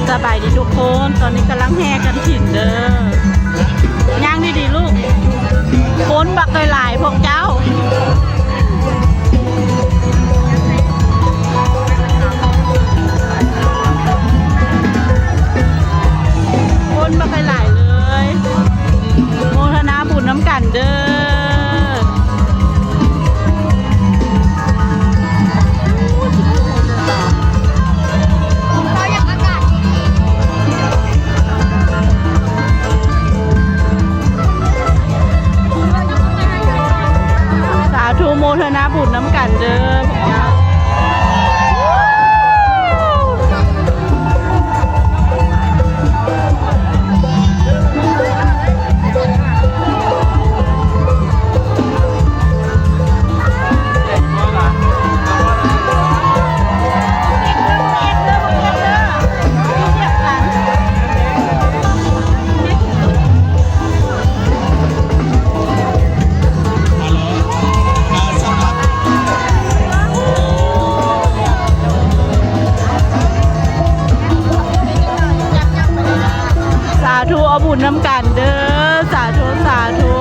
สบายดีทุกคนตอนนี้กำลังแห่กันถิ่นเด้อย่างดีๆลูกฝนบักหลายพวกเจ้าฝนบักหลายเลยโมทนาบุญน้ำกันเด้อโมทนาบุญน้ำกันเด้อพวกเจ้าสาธุเอาบุญน้ำกันเด้อสาธุสาธุ